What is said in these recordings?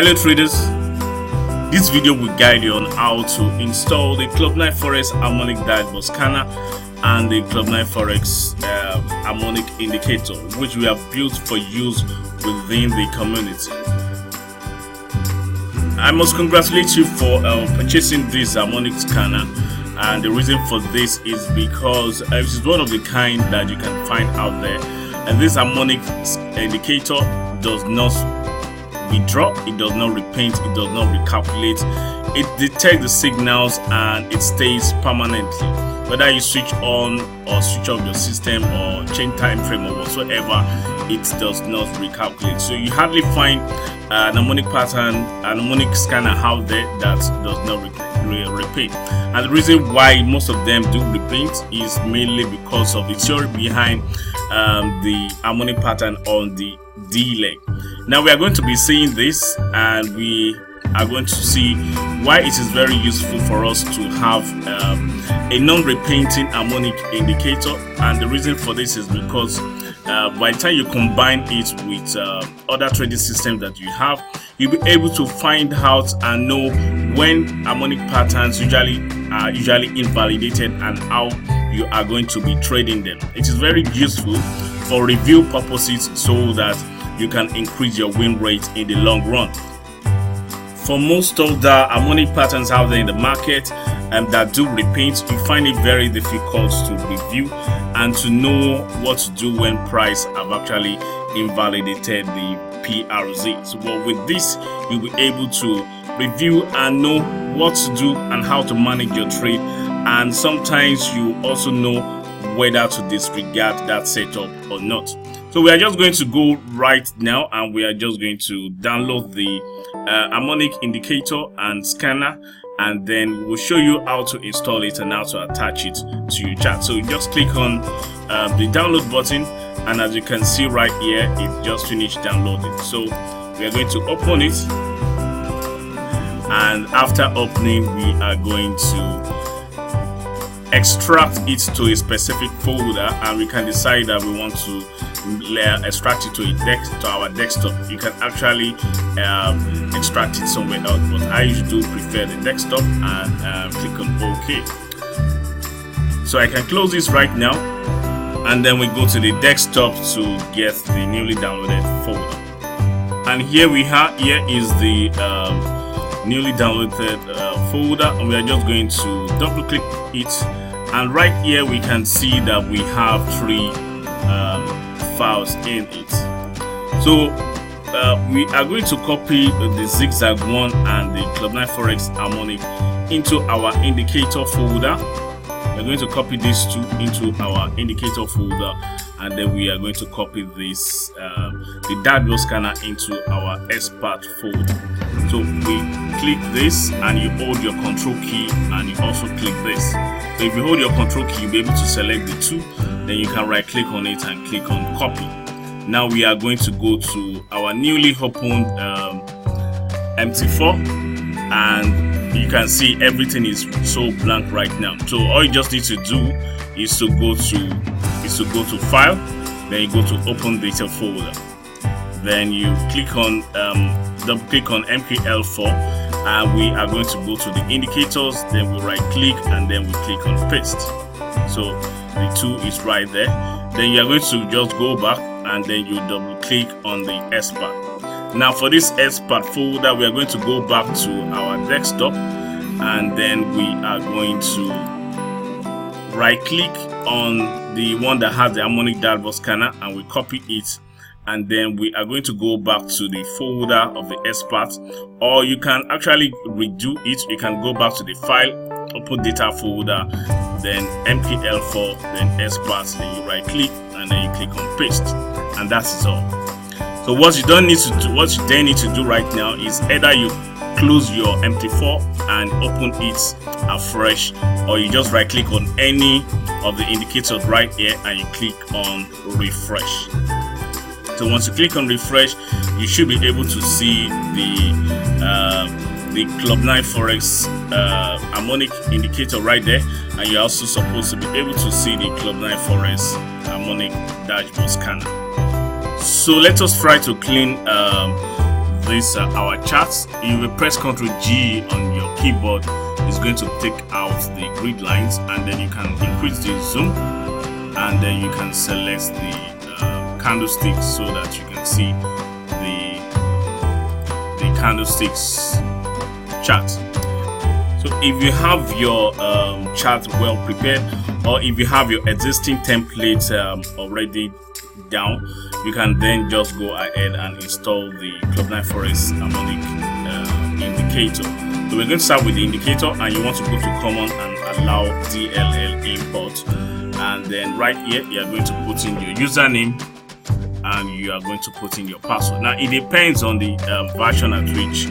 Hello traders, this video will guide you on how to install the Club9Forex Harmonic Dashboard Scanner and the Club9Forex Harmonic Indicator, which we have built for use within the community. I must congratulate you for purchasing this Harmonic Scanner, and the reason for this is because it is one of the kind that you can find out there, and this Harmonic Indicator does not withdraw, it does not repaint, it does not recalculate. It detects the signals and it stays permanently. Whether you switch on or switch off your system or change time frame or whatsoever, it does not recalculate. So you hardly find an harmonic pattern, an harmonic scanner out there that does not repaint. And the reason why most of them do repaint is mainly because of the theory behind the harmonic pattern on the D leg. Now we are going to be seeing this, and we are going to see why it is very useful for us to have a non-repainting harmonic indicator. And the reason for this is because by the time you combine it with other trading systems that you have, you'll be able to find out and know when harmonic patterns are usually invalidated and how you are going to be trading them. It is very useful for review purposes so that you can increase your win rate in the long run. For most of the harmonic patterns out there in the market that do repaint, you find it very difficult to review and to know what to do when price have actually invalidated the PRZ. So but with this, you'll be able to review and know what to do and how to manage your trade, and sometimes you also know whether to disregard that setup or not. So we are just going to go right now, and we are just going to download the harmonic indicator and scanner, and then we'll show you how to install it and how to attach it to your chart. So you just click on the download button, and as you can see right here, it just finished downloading. So we are going to open it, and after opening, we are going to extract it to a specific folder, and we can decide that we want to extract it to our desktop. You can actually extract it somewhere else, but I usually do prefer the desktop, and click on OK. So I can close this right now, and then we go to the desktop to get the newly downloaded folder. And here we are. Here is the newly downloaded folder, and we are just going to double click it, and right here we can see that we have three files in it. So we are going to copy the zigzag one and the Club9Forex Harmonic into our indicator folder. We're going to copy these two into our indicator folder, and then we are going to copy this the dashboard scanner into our expert folder. So we click this, and you hold your control key, and you also click this. So if you hold your control key, you'll be able to select the two, then you can right click on it and click on copy. Now we are going to go to our newly opened MT4, and you can see everything is so blank right now. So all you just need to do is to go to file, then you go to open data folder, then you click on double click on MQL4, and we are going to go to the indicators, then we right click, and then we click on paste. So the two is right there. Then you are going to just go back, and then you double click on the expert. Now for this expert folder, we are going to go back to our desktop, and then we are going to right click on the one that has the Harmonic Dashboard Scanner, and we copy it, and then we are going to go back to the folder of the expert, or you can actually redo it. You can go back to the file, open data folder, then MPL4, then experts, then you right click, and then you click on paste, and that is all. So what you then need to do right now is either you close your MT4 and open it afresh, or you just right click on any of the indicators right here, and you click on refresh. So once you click on refresh, you should be able to see the Club9Forex Harmonic indicator right there, and you're also supposed to be able to see the Club9Forex Harmonic Dashboard Scanner. So let us try to clean this our charts, you will press Ctrl G on your keyboard. It's going to take out the grid lines, and then you can increase the zoom, and then you can select the candlesticks so that you can see the candlesticks chart. So if you have your chart well prepared, or if you have your existing template already down, you can then just go ahead and install the Club9Forex Harmonic indicator. So we're going to start with the indicator, and you want to go to common and allow DLL import, and then right here you are going to put in your username and you are going to put in your password. Now it depends on the version at which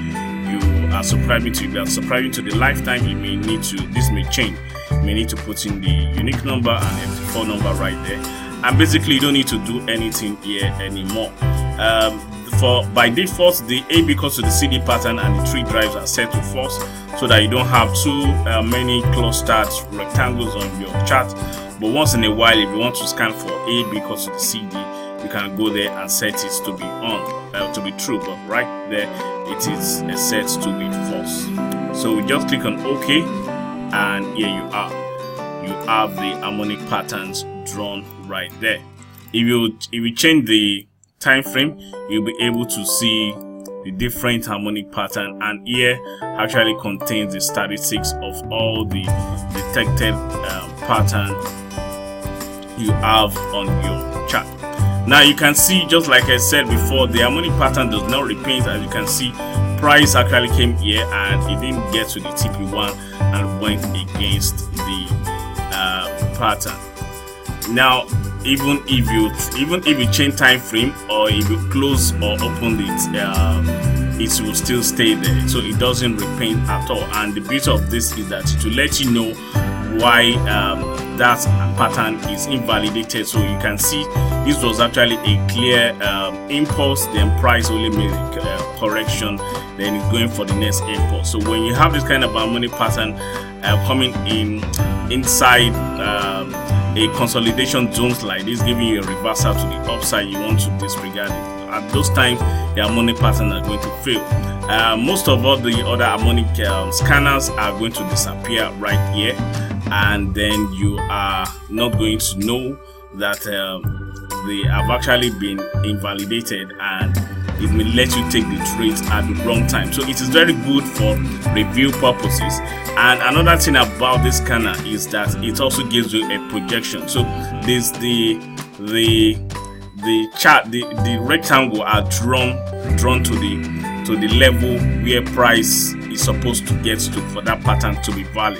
you are subscribing to. If you are subscribing to the lifetime, you may need to, this may change. You may need to put in the unique number and the phone number right there, and basically you don't need to do anything here anymore. By default, the AB equals to the CD pattern and the 3 drives are set to false, so that you don't have too many clustered rectangles on your chart. But once in a while, if you want to scan for AB equals to the CD, you can go there and set it to be on, to be true, but right there it is set to be false. So we just click on OK, and here you are. You have the harmonic patterns drawn right there. If you change the time frame, you'll be able to see the different harmonic pattern, and here actually contains the statistics of all the detected pattern you have on your chart. Now you can see, just like I said before, the harmonic pattern does not repeat. As you can see, price actually came here and it didn't get to the TP1 and went against the pattern. Now even if you change time frame, or if you close or open it, it will still stay there, so it doesn't repaint at all. And the beauty of this is that to let you know why that pattern is invalidated. So you can see this was actually a clear impulse, then price only made a correction, then it's going for the next impulse. So when you have this kind of harmonic pattern coming inside a consolidation zones like this, giving you a reversal to the upside, you want to disregard it. At those times, the harmonic pattern are going to fail. Most of all the other harmonic scanners are going to disappear right here, and then you are not going to know that they have actually been invalidated, and it may let you take the trades at the wrong time. So it is very good for review purposes. And another thing about this scanner is that it also gives you a projection. So this the chart, the rectangle are drawn to the level where price is supposed to get to for that pattern to be valid.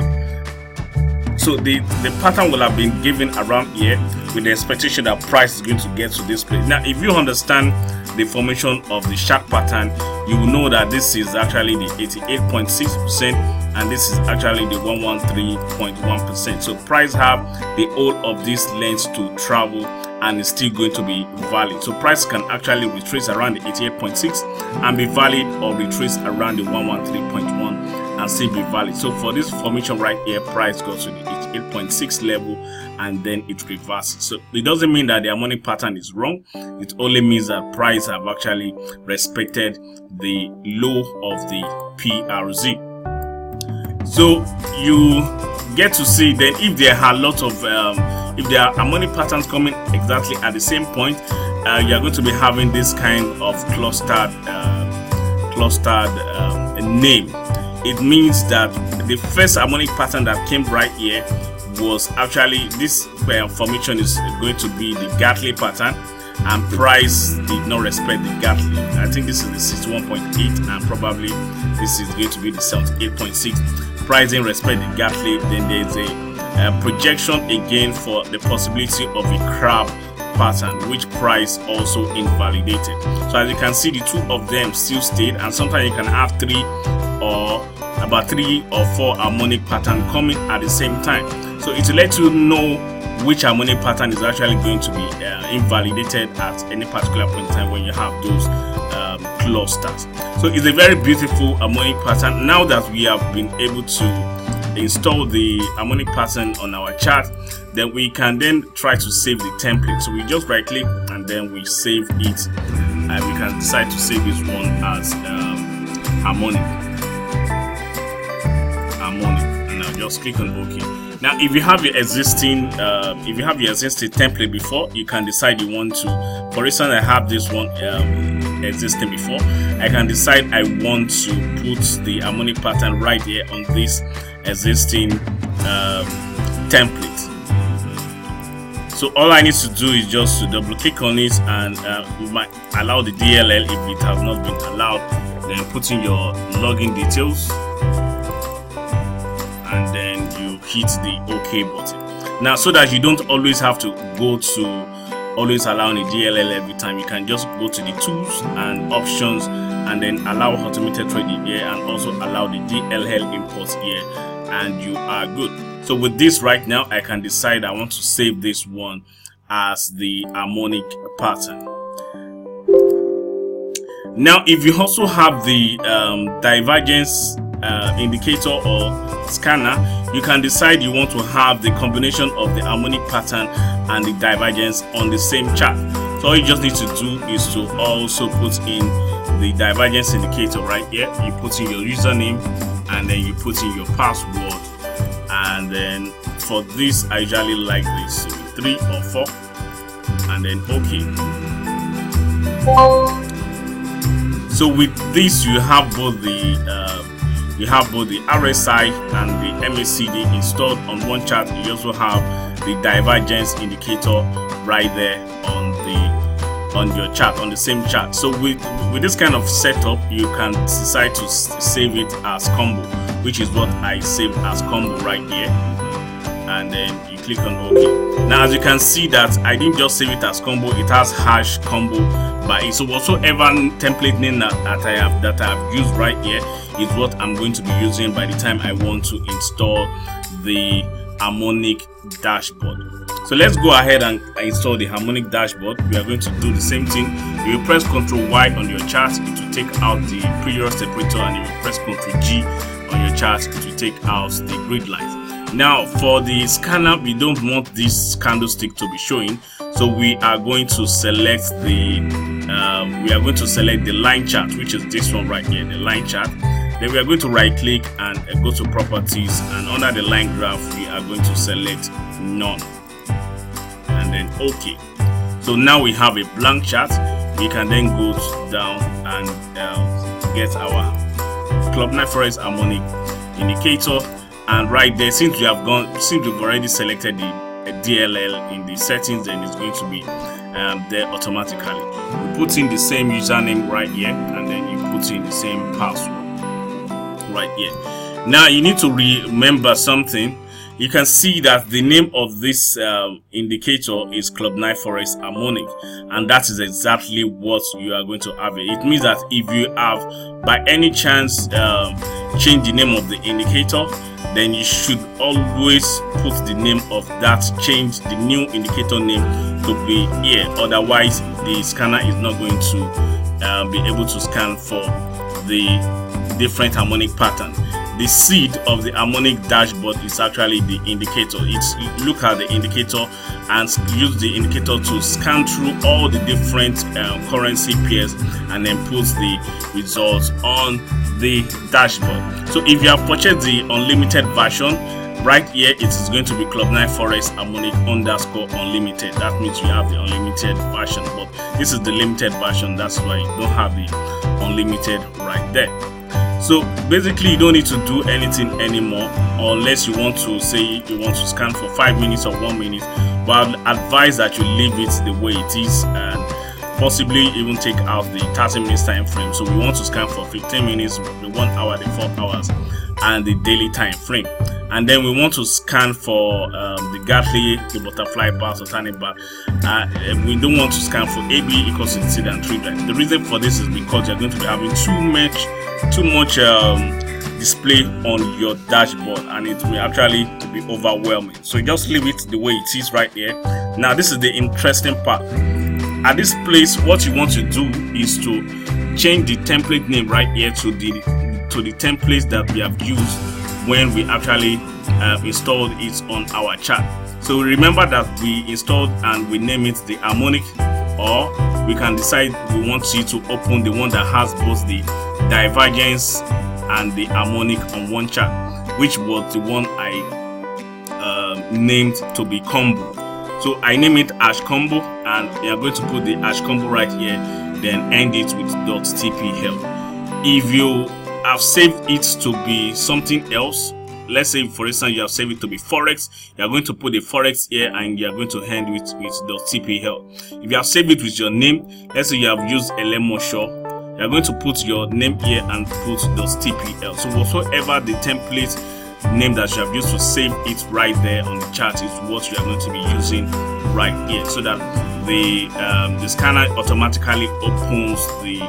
So the pattern will have been given around here with the expectation that price is going to get to this place. Now, if you understand the formation of the shark pattern, you will know that this is actually the 88.6% and this is actually the 113.1%. So price have the whole of this length to travel and it's still going to be valid. So price can actually retrace around the 88.6 and be valid, or retrace around the 113.1 and still be valid. So for this formation right here, price goes to the 88.6 level and then it reverses. So it doesn't mean that the harmonic pattern is wrong. It only means that price have actually respected the low of the PRZ. So you get to see then if there are a lot of if there are harmonic patterns coming exactly at the same point, you are going to be having this kind of clustered name. It means that the first harmonic pattern that came right here was actually this formation is going to be the Gartley pattern, and price did not respect the Gartley. I think this is the 61.8 and probably this is going to be the 78.6. Price didn't respect the Gartley. Then there's a projection again for the possibility of a crab pattern, which price also invalidated. So as you can see, the two of them still stayed, and sometimes you can have about 3 or 4 harmonic pattern coming at the same time. So it will let you know which harmonic pattern is actually going to be invalidated at any particular point in time when you have those clusters. So it's a very beautiful harmonic pattern. Now that we have been able to install the harmonic pattern on our chart, then we can then try to save the template. So we just right click and then we save it we can decide to save this one as Harmonic, and I'll just click on OK. Now, if you have your existing template before, you can decide you want to. For instance, I have this one existing before. I can decide I want to put the harmonic pattern right here on this existing template. So all I need to do is just to double click on it, and we might allow the DLL if it has not been allowed. Then put in your login details, and then you hit the OK button. Now, so that you don't always have to go to always allowing a DLL every time, you can just go to the tools and options, and then allow automated trading here, and also allow the DLL imports here, and you are good. So with this right now, I can decide I want to save this one as the harmonic pattern. Now, if you also have the divergence indicator or scanner, you can decide you want to have the combination of the harmonic pattern and the divergence on the same chart. So all you just need to do is to also put in the divergence indicator right here. You put in your username, and then you put in your password, and then for this I usually like this, so 3 or 4, and then OK. So with this, you have both the RSI and the MACD installed on one chart. You also have the divergence indicator right there on your chart, on the same chart. So with this kind of setup, you can decide to save it as combo, which is what I save as combo right here, and then you click on OK. Now, as you can see that I didn't just save it as combo, it has hash combo by it. So whatsoever template name that I have used right here is what I'm going to be using by the time I want to install the Harmonic Dashboard. So let's go ahead and install the Harmonic Dashboard. We are going to do the same thing. You will press Ctrl Y on your chart, it will take out the previous separator, and you will press Ctrl G on your chart, it will take out the grid lines. Now, for the scanner, we don't want this candlestick to be showing, so we are going to select the line chart, which is this one right here, the line chart. Then we are going to right click and go to properties, and under the line graph we are going to select none, and then OK. So now we have a blank chart. We can then go down and get our Club9Forex harmonic indicator, and right there, since we've already selected the DLL in the settings, then it's going to be there automatically. You put in the same username right here, and then you put in the same password right here. Now you need to remember something. You can see that the name of this indicator is Club9Forex Harmonic, and that is exactly what you are going to have. It means that if you have by any chance changed the name of the indicator, then you should always put the name of that change, the new indicator name, to be here. Otherwise, the scanner is not going to be able to scan for the different harmonic patterns. The seed of the Harmonic Dashboard is actually the indicator. Look at the indicator and use the indicator to scan through all the different currency pairs, and then put the results on the dashboard. So if you have purchased the unlimited version, right here it is going to be Club9Forex Harmonic _unlimited. That means you have the unlimited version, but this is the limited version. That's why you don't have the unlimited right there. So basically, you don't need to do anything anymore, unless you want to say you want to scan for 5 minutes or 1 minute. But I'd advise that you leave it the way it is, and possibly even take out the 30 minutes time frame. So we want to scan for 15 minutes, the 1 hour, the 4 hours, and the daily time frame. And then we want to scan for the Gately, the butterfly bars or tiny bar. We don't want to scan for AB equals to C and 3 drive. The reason for this is because you're going to be having too much display on your dashboard, and it may actually be overwhelming. So just leave it the way it is right here. Now this is the interesting part. At this place, what you want to do is to change the template name right here to the templates that we have used when we actually installed it on our chart. So remember that we installed and we name it the Harmonic or we can decide we want you to open the one that has both the divergence and the harmonic on one chart, which was the one I named to be combo. So I name it hash combo, and we are going to put the hash combo right here, then end it with .tpl. If you have saved it to be something else, let's say for instance you have saved it to be forex, you are going to put the forex here and you are going to end with .tpl. If you have saved it with your name, let's say you have used Elemosho, you are going to put your name here and put .tpl. So whatsoever the template name that you have used to save it right there on the chart is what you are going to be using right here, so that the scanner automatically opens the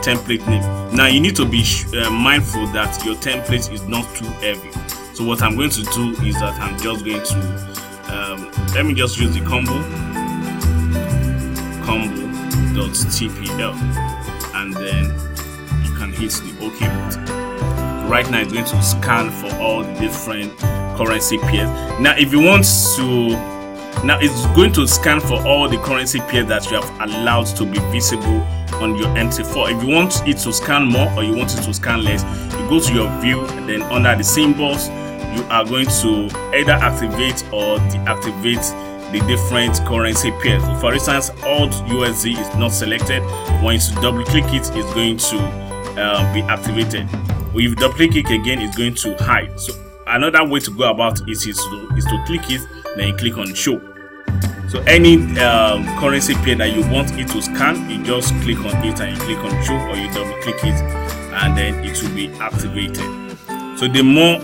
template name. Now you need to be mindful that your template is not too heavy. So what I'm going to do is that I'm just going to let me just use the combo.tpl, and then you can hit the OK button. Right now it's going to scan for all the different currency pairs. Now if you want to, now it's going to scan for all the currency pairs that you have allowed to be visible on your MT4. If you want it to scan more or you want it to scan less, you go to your view, and then under the symbols you are going to either activate or deactivate the different currency pairs. So for instance, alt USD is not selected. Once you double click it, it's going to be activated. If you double click it again, it's going to hide. So another way to go about it is to click it, then you click on show. So any currency pair that you want it to scan, you just click on it and you click on show, or you double click it and then it will be activated. So the more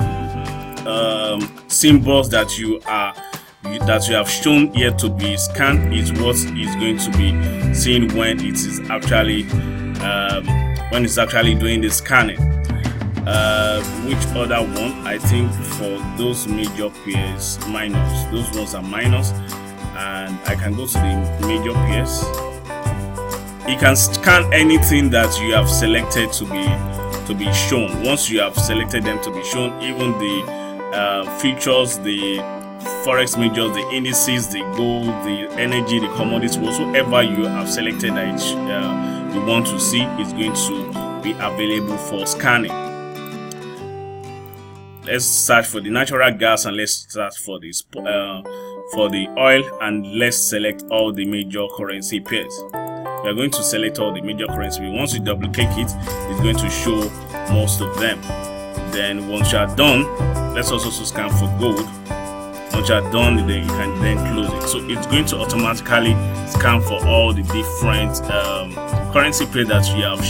symbols that you have shown here to be scanned is what is going to be seen when it is actually doing the scanning. Which other one? I think for those major pairs, minus, those ones are minus, and I can go to the major pairs. You can scan anything that you have selected to be shown. Once you have selected them to be shown, even the futures, the forex majors, the indices, the gold, the energy, the commodities, whatsoever you have selected that you want to see is going to be available for scanning. Let's search for the natural gas, and let's search for this for the oil, and let's select all the major currency pairs. We are going to select all the major currency. Once you double click it, it's going to show most of them. Then once you are done, let's also scan for gold. Once you are done, then you can then close it. So it's going to automatically scan for all the different currency pairs that you have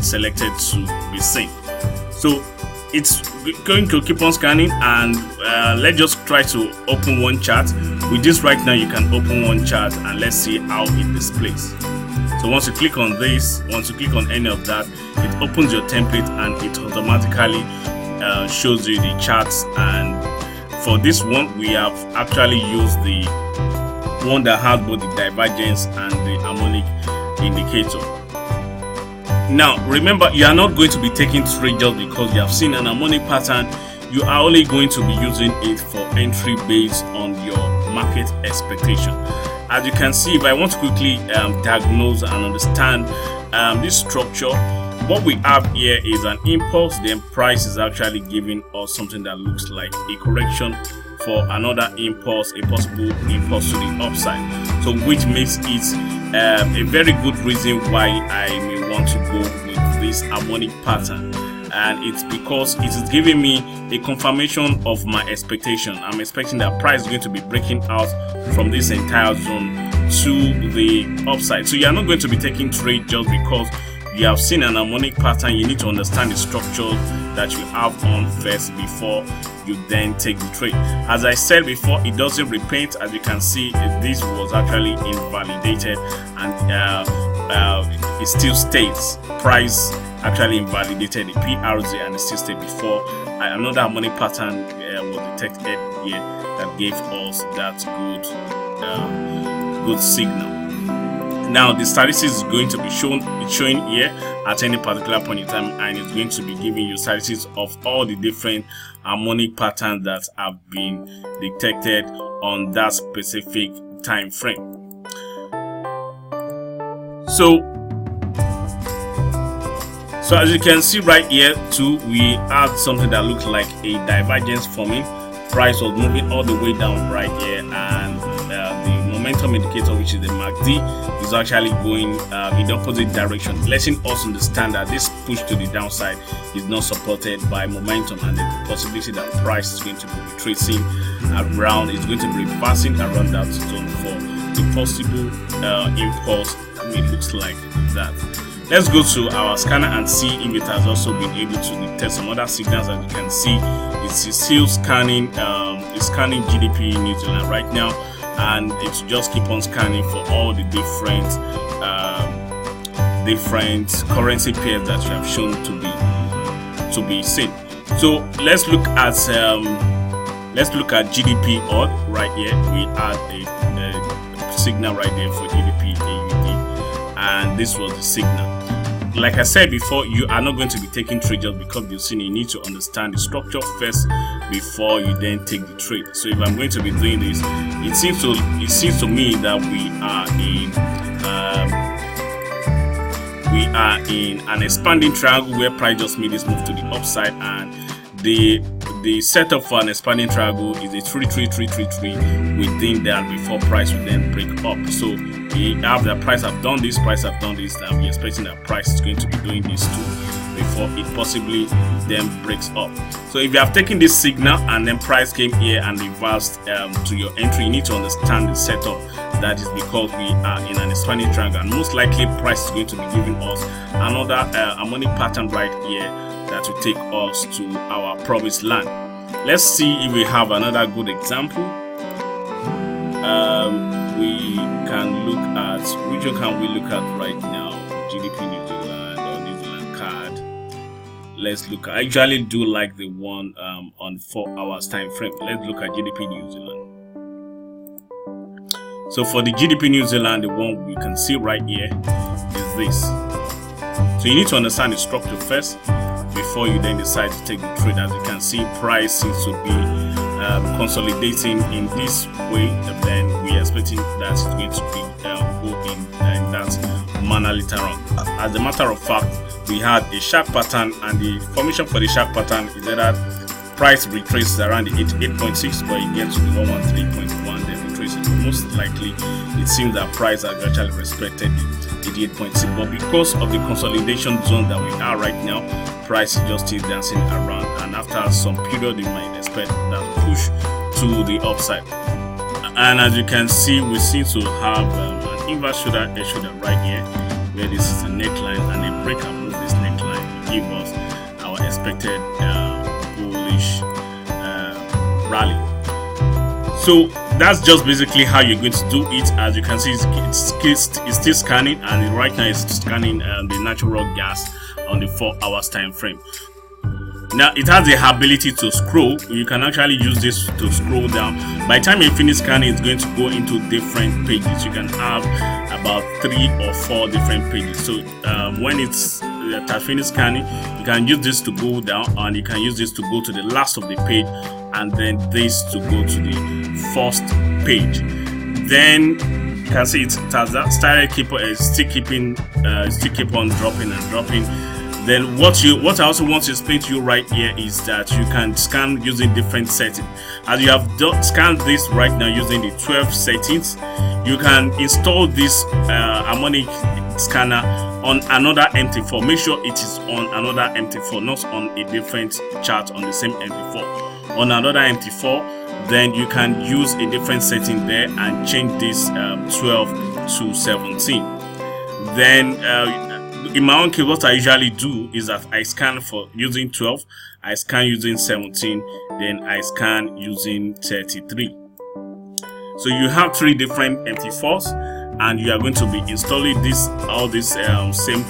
selected to be seen. So it's going to keep on scanning, and let's just try to open one chart. With this right now, you can open one chart and let's see how it displays. So once you click on this, once you click on any of that, it opens your template and it automatically shows you the charts. And for this one, we have actually used the one that has both the divergence and the harmonic indicator. Now remember, you are not going to be taking trade just because you have seen an harmonic pattern. You are only going to be using it for entry based on your market expectation. As you can see, if I want to quickly diagnose and understand this structure, what we have here is an impulse. Then price is actually giving us something that looks like a correction for another impulse, a possible impulse to the upside. So which makes it a very good reason why I may want to go with this harmonic pattern. And it's because it is giving me a confirmation of my expectation. I'm expecting that price is going to be breaking out from this entire zone to the upside. So you are not going to be taking trade just because you have seen an harmonic pattern. You need to understand the structure that you have on first before you then take the trade. As I said before, it doesn't repaint. As you can see, this was actually invalidated, and it still states price actually invalidated the PRZ, and it still states before another harmonic pattern was detected here that gave us that good signal. Now the statistics is going to be showing here at any particular point in time, and it's going to be giving you statistics of all the different harmonic patterns that have been detected on that specific time frame. So as you can see right here too, we had something that looks like a divergence forming. Price was moving all the way down right here, and the momentum indicator, which is the MACD, is actually going in the opposite direction, letting us understand that this push to the downside is not supported by momentum, and there's the possibility that price is going to be retracing around, it's going to be reversing around that zone for the possible impulse. It looks like that. Let's go to our scanner and see if it has also been able to detect some other signals. As you can see, it's still scanning, it's scanning GDP New Zealand right now, and it's just keep on scanning for all the different currency pairs that you have shown to be seen. So let's look at GDP odd right here. We had a signal right there for GDP AUD, and this was the signal. Like I said before, you are not going to be taking trade just because you've seen. You need to understand the structure first before you then take the trade. So if I'm going to be doing this, it seems to me that we are in an expanding triangle where price just made this move to the upside, and the setup for an expanding triangle is a 33333 within that before price will then break up. So we have the price have done this, and we're expecting that price is going to be doing this too before it possibly then breaks up. So if you have taken this signal and then price came here and reversed to your entry, you need to understand the setup. That is because we are in an expanding triangle, and most likely price is going to be giving us another harmonic pattern right here that will take us to our promised land. Let's see if we have another good example. We can look at, which one can we look at right now? GDP New Zealand or New Zealand card. Let's look. I usually do like the one on 4 hours time frame. Let's look at GDP New Zealand. So for the GDP New Zealand, the one we can see right here is this. So you need to understand the structure first before you then decide to take the trade. As you can see, price seems to be consolidating in this way, and then we are expecting that it's going to be go in that manner later on. As a matter of fact, we had a sharp pattern, and the formation for the sharp pattern is that price retraces around the 88.6, but it gets to the 113.1, then retraces. Most likely, it seems that price has actually respected the 88.6, but because of the consolidation zone that we are right now, price is just still dancing around, and after some period, you might expect that push to the upside. And as you can see, we seem to have an inverse shoulder right here, where this is the neckline, and a break and move this neckline will give us our expected bullish rally. So that's just basically how you're going to do it. As you can see, it's still scanning, and right now it's scanning the natural gas on the 4 hours time frame. Now it has the ability to scroll. You can actually use this to scroll down. By the time you finish scanning, it's going to go into different pages. You can have about 3 or 4 different pages. So when it's finished scanning, you can use this to go down, and you can use this to go to the last of the page, and then this to go to the first page. Then you can see it has started keep on dropping and dropping. Then what I also want to explain to you right here is that you can scan using different settings. As you have scanned this right now using the 12 settings, you can install this harmonic scanner on another MT4. Make sure it is on another MT4, not on a different chart on the same MT4. On another MT4, then you can use a different setting there and change this 12 to 17. Then in my own case, what I usually do is that I scan for using 12, I scan using 17, then I scan using 33. So you have 3 different MT4s, and you are going to be installing all these same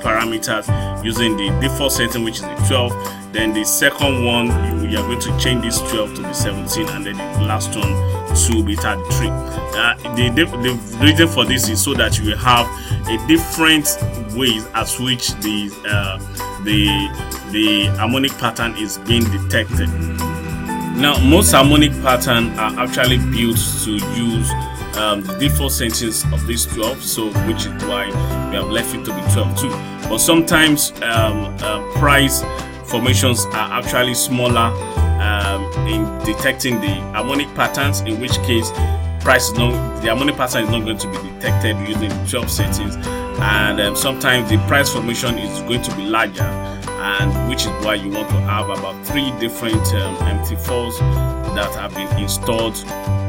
parameters using the default setting, which is the 12. Then the second one, you are going to change this 12 to the 17, and then the last one to be 33. The reason for this is so that you will have a different ways at which the harmonic pattern is being detected. Now, most harmonic patterns are actually built to use the default settings of this 12, so which is why we have left it to be 12 too. But sometimes price formations are actually smaller in detecting the harmonic patterns, in which case the harmonic pattern is not going to be detected using 12 settings, and sometimes the price formation is going to be larger, and which is why you want to have about 3 different MT4s that have been installed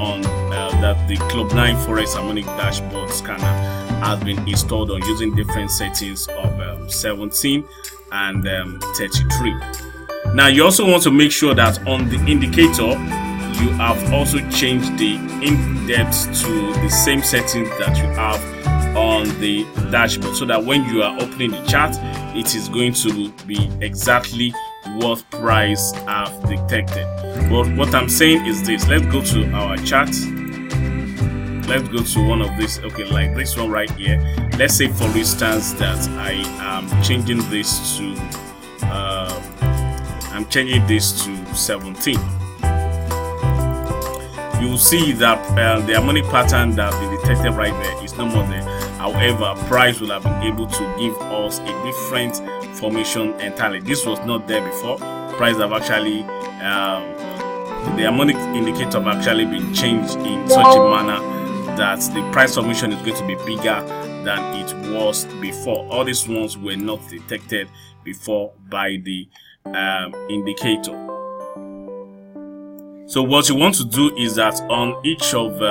on that the Club9Forex Harmonic Dashboard Scanner has been installed on, using different settings of 17 and 33. Now you also want to make sure that on the indicator you have also changed the in-depth to the same settings that you have on the dashboard, so that when you are opening the chart, it is going to be exactly what price have detected. But what I'm saying is this: let's go to our chart. Let's go to one of these. Okay, like this one right here. Let's say, for instance, that I am changing this to 17. You will see that the harmonic pattern that we detected right there is no more there. However, price will have been able to give us a different formation entirely. This was not there before. Price have actually the harmonic indicator have actually been changed in such a manner that the price formation is going to be bigger than it was before. All these ones were not detected before by the indicator. So what you want to do is that on each of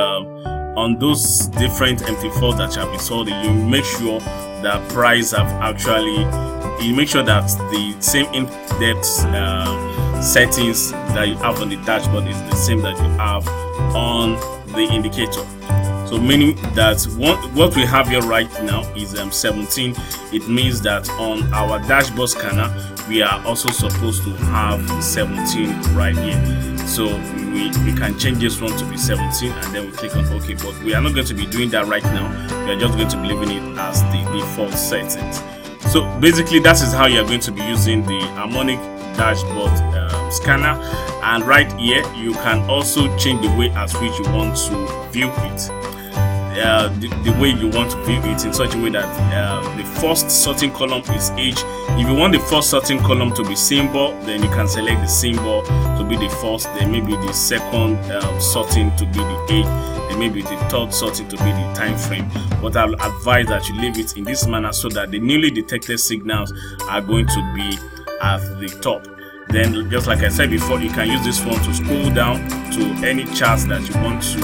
on those different MT4s that you have installed, you make sure that price have actually, you make sure that the same in-depth settings that you have on the dashboard is the same that you have on the indicator. So meaning that what we have here right now is 17. It means that on our dashboard scanner we are also supposed to have 17 right here. So we can change this one to be 17, and then we click on OK. But we are not going to be doing that right now. We are just going to be leaving it as the default settings. So basically that is how you are going to be using the Harmonic Dashboard Scanner. And right here you can also change the way at which you want to view it. The way you want to view it in such a way that the first sorting column is age. If you want the first sorting column to be symbol, then you can select the symbol to be the first, then maybe the second sorting to be the age, then maybe the third sorting to be the time frame. But I'll advise that you leave it in this manner so that the newly detected signals are going to be at the top. Then, just like I said before, you can use this one to scroll down to any charts that you want to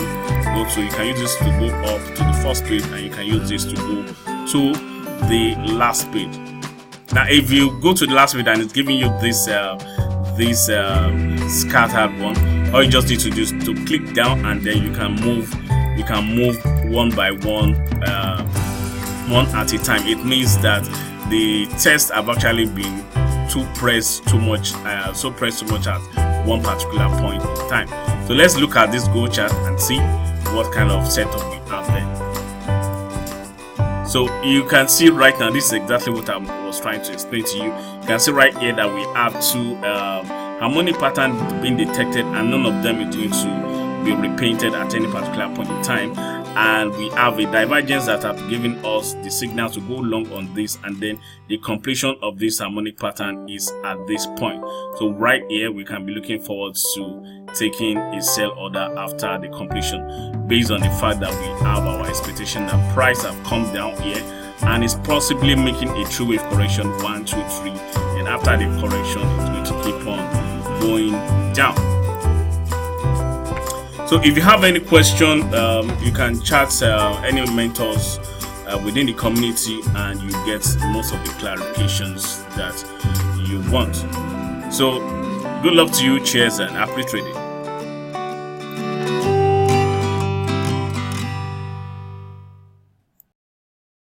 go to. You can use this to go up to the first page, and you can use this to go to the last page. Now, if you go to the last page and it's giving you this scattered one, all you just need to do is to click down, and then you can move one by one, one at a time. It means that the tests have actually been pressed too much at one particular point in time. So let's look at this go chart and see what kind of setup we have there. So you can see right now, this is exactly what I was trying to explain to you. You can see right here that we have 2 harmonic patterns being detected, and none of them is going to be repainted at any particular point in time. And we have a divergence that have given us the signal to go long on this, and then the completion of this harmonic pattern is at this point. So right here we can be looking forward to taking a sell order after the completion, based on the fact that we have our expectation that price have come down here and is possibly making a true wave correction 1, 2, 3, and after the correction it's going to keep on going down. So if you have any question, you can chat any mentors within the community, and you get most of the clarifications that you want. So good luck to you, cheers, and happy trading.